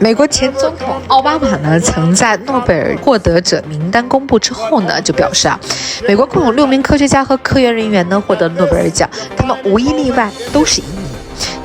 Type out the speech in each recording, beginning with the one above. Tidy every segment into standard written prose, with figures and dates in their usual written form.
美国前总统奥巴马呢，曾在诺贝尔获得者名单公布之后呢，就表示美国共有6名科学家和科研人员呢获得诺贝尔奖，他们无一例外都是移民。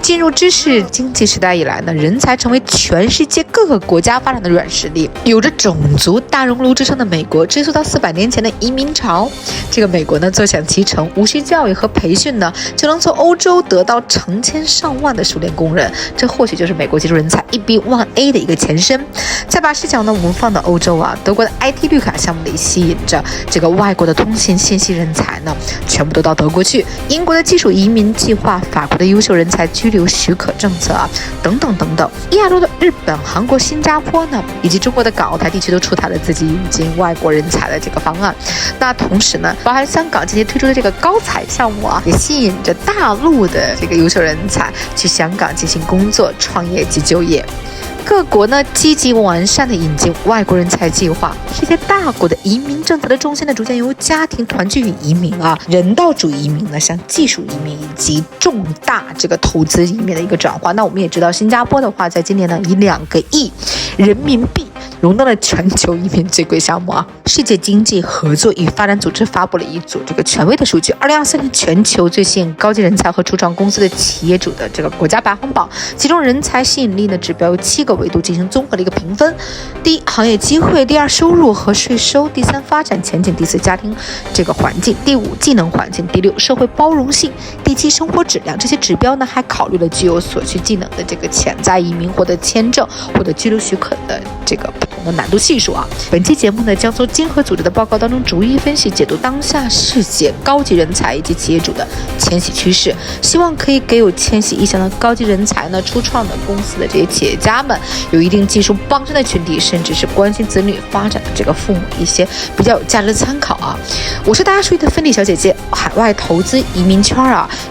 进入知识经济时代以来呢，人才成为全世界各个国家发展的软实力。有着种族大熔炉之称的美国，追溯到400年前的移民潮，这个美国呢坐享其成，无需教育和培训呢，就能从欧洲得到成千上万的熟练工人。这或许就是美国杰出人才 EB-1A 的一个前身。再把视角呢，我们放到欧洲德国的 IT 绿卡项目里吸引着这个外国的通信信息人才呢，全部都到德国去。英国的技术移民计划，法国的优秀人才居留许可政策等等等等。亚洲的日本、韩国、新加坡呢，以及中国的港澳台地区都出台了自己引进外国人才的这个方案。那同时呢，包含香港今年推出的这个高才项目也吸引着大陆的这个优秀人才去香港进行工作、创业及就业。各国呢积极完善的引进外国人才计划，世界大国的移民政策的重心呢，逐渐由家庭团聚与移民人道主义移民呢，向技术移民以及重大这个投资移民的一个转换。那我们也知道，新加坡的话，在今年呢，以2个亿人民币荣登了全球移民最贵项目世界经济合作与发展组织发布了一组这个权威的数据，2024年全球最吸引高级人才和初创公司的企业主的这个国家排行榜，其中人才吸引力呢指标由7个维度进行综合的一个评分。第1，行业机会；第2，收入和税收；第3，发展前景；第4，家庭这个环境；第5，技能环境；第6，社会包容性；第7，生活质量。这些指标呢还考虑了具有所需技能的这个潜在移民获得签证或者居留许可的这个不同的难度系数本期节目呢将从经合组织的报告当中逐一分析解读当下世界高级人才以及企业主的迁徙趋势，希望可以给有迁徙意向的高级人才呢初创的公司的这些企业家们，有一定技术傍身的群体，甚至是关心子女发展的这个父母一些比较有价值的参考我是大家熟悉的芬迪小姐姐，海外投资移民圈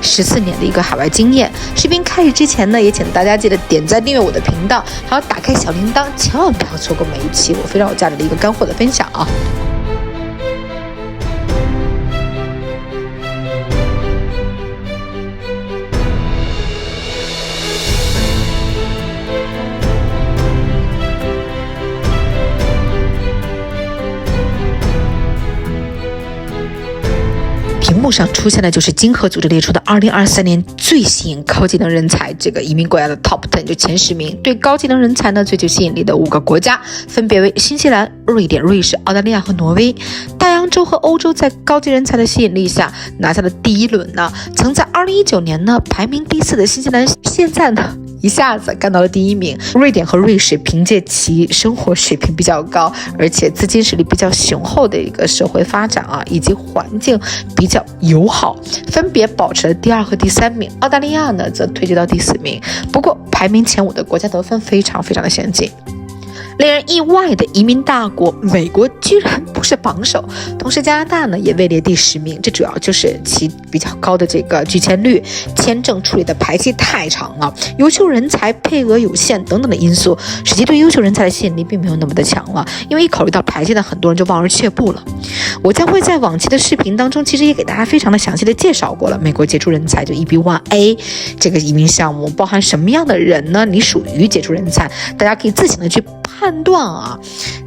14年的一个海外经验。视频开始之前呢，也请大家记得点赞订阅我的频道，还要打开小铃铛，千万不要错过每一期我非常有价值的一个干货的分享屏幕上出现的就是经合组织列出的2023年最吸引高技能人才这个移民国家的 Top 10，就前10名。对高技能人才呢最具吸引力的5个国家分别为新西兰、瑞典、瑞士、澳大利亚和挪威。大洋洲和欧洲在高级人才的吸引力下拿下了第1轮曾在2019年呢排名第4的新西兰，现在呢一下子干到了第1名。瑞典和瑞士凭借其生活水平比较高，而且资金实力比较雄厚的一个社会发展以及环境比较友好，分别保持了第2和第3名。澳大利亚呢则退居到第4名。不过排名前5的国家得分非常非常的相近。令人意外的移民大国美国居然不是榜首，同时加拿大呢也位列第10名，这主要就是其比较高的这个拒签率，签证处理的排期太长了，优秀人才配额有限等等的因素，使其对优秀人才的吸引力并没有那么的强了。因为一考虑到排期呢，很多人就望而却步了。我将会在往期的视频当中其实也给大家非常的详细的介绍过了，美国杰出人才就 EB-1A 这个移民项目包含什么样的人呢？你属于杰出人才，大家可以自行的去判断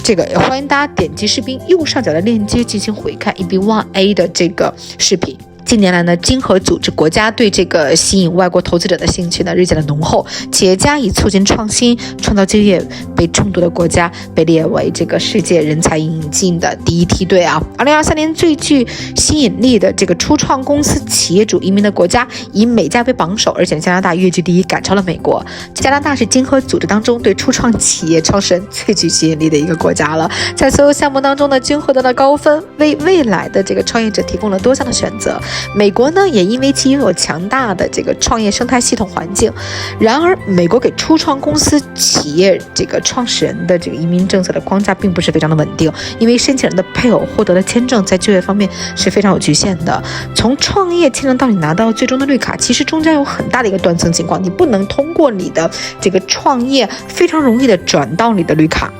这个也欢迎大家点击视频右上角的链接进行回看 EB-1A 的这个视频。近年来呢，经合组织国家对这个吸引外国投资者的兴趣呢日渐的浓厚，企业家以促进创新、创造就业被众多的国家被列为这个世界人才引进的第1梯队2023年最具吸引力的这个初创公司企业主移民的国家以美加为榜首，而且加拿大跃居第1，赶超了美国。加拿大是经合组织当中对初创企业创始人最具吸引力的一个国家了，在所有项目当中呢均获得了高分，为未来的这个创业者提供了多项的选择。美国呢也因为其拥有强大的这个创业生态系统环境，然而美国给初创公司企业这个创始人的这个移民政策的框架并不是非常的稳定，因为申请人的配偶获得了签证在就业方面是非常有局限的。从创业签证到你拿到最终的绿卡，其实中间有很大的一个断层情况，你不能通过你的这个创业非常容易的转到你的绿卡。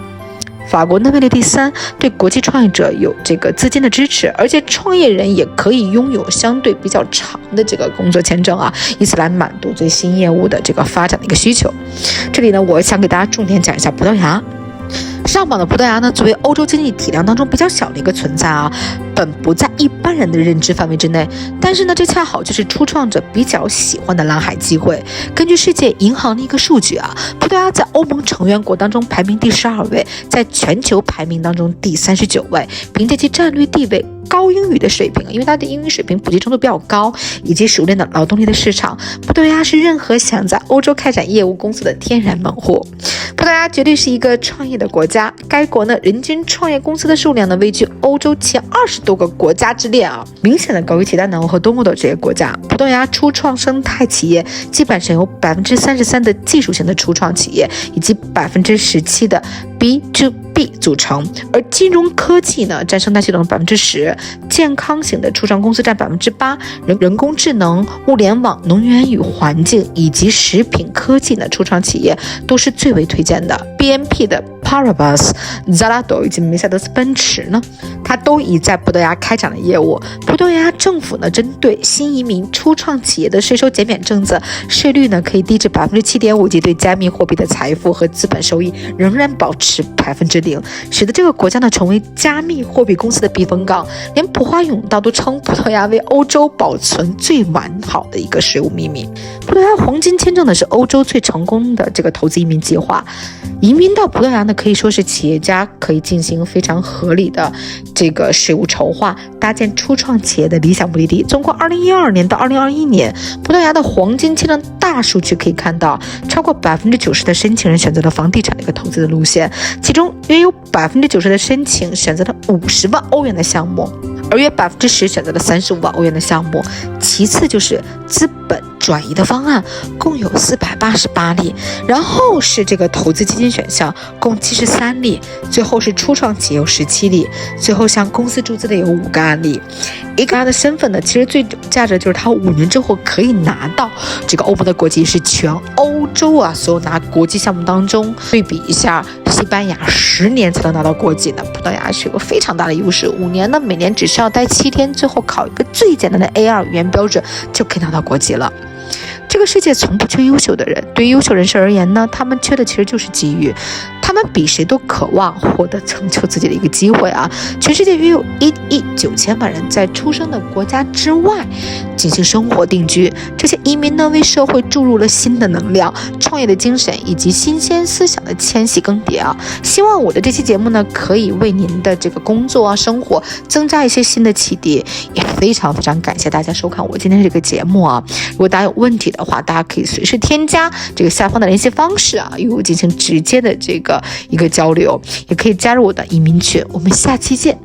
法国呢位列第3，对国际创业者有这个资金的支持，而且创业人也可以拥有相对比较长的这个工作签证啊，以此来满足最新业务的这个发展的一个需求。这里呢，我想给大家重点讲一下葡萄牙。上榜的葡萄牙呢，作为欧洲经济体量当中比较小的一个存在啊，本不在一般人的认知范围之内，但是呢，这恰好就是初创者比较喜欢的蓝海机会。根据世界银行的一个数据啊，葡萄牙在欧盟成员国当中排名第12位，在全球排名当中第39位，凭借其战略地位、高英语的水平，因为它的英语水平普及程度比较高，以及熟练的劳动力的市场，葡萄牙是任何想在欧洲开展业务公司的天然门户。葡萄牙绝对是一个创业的国家，该国呢人均创业公司的数量呢位居欧洲前20多个国家之列啊，明显的高于其他南欧和东欧的这些国家。葡萄牙初创生态企业基本上有33%的技术型的初创企业，以及17%的 B2B 组成，而金融科技呢占生态系统的10%，健康型的初创公司占8%，人工智能、物联网、能源与环境以及食品科技的初创企业都是最为推荐的。BNP 的 Paribas、Zalando 以及梅赛德斯奔驰呢，它都已在葡萄牙开展了业务。葡萄牙政府呢，针对新移民初创企业的税收减免政策，税率呢可以低至7.5%，及对加密货币的财富和资本收益仍然保持0%，使得这个国家呢成为加密货币公司的避风港。连普华永道都称葡萄牙为欧洲保存最完好的一个税务秘密。葡萄牙黄金签证呢是欧洲最成功的这个投资移民计划。移民到葡萄牙呢，可以说是企业家可以进行非常合理的这个税务筹划，搭建初创企业的理想目的地。纵观2012年到2021年，葡萄牙的黄金签证大数据可以看到，超过90%的申请人选择了房地产的一个投资的路线，其中约有90%的申请选择了50万欧元的项目，而约10%选择了35万欧元的项目。其次就是资本转移的方案，共有488例，然后是这个投资基金选项，共73例，最后是初创企业有17例，最后向公司注资的有5个案例。一个他的身份呢，其实最有价值就是他5年之后可以拿到这个欧盟的国籍，是全欧洲啊所有拿国际项目当中。对比一下，西班牙10年才能拿到国籍呢，葡萄牙是有个非常大的优势，5年呢每年只需要待7天，最后考一个最简单的 A2 语言标准就可以拿到国籍了。这个世界从不缺优秀的人，对于优秀人士而言呢，他们缺的其实就是机遇，他们比谁都渴望获得成就自己的一个机会啊！全世界约有1亿9千万人在出生的国家之外进行生活定居，这些移民呢为社会注入了新的能量、创业的精神以及新鲜思想的迁徙更迭啊！希望我的这期节目呢可以为您的这个工作啊、生活增加一些新的启迪，也非常非常感谢大家收看我今天这个节目啊！如果大家有问题的话，大家可以随时添加这个下方的联系方式啊，与我进行直接的这个一个交流，也可以加入我的移民群。我们下期见。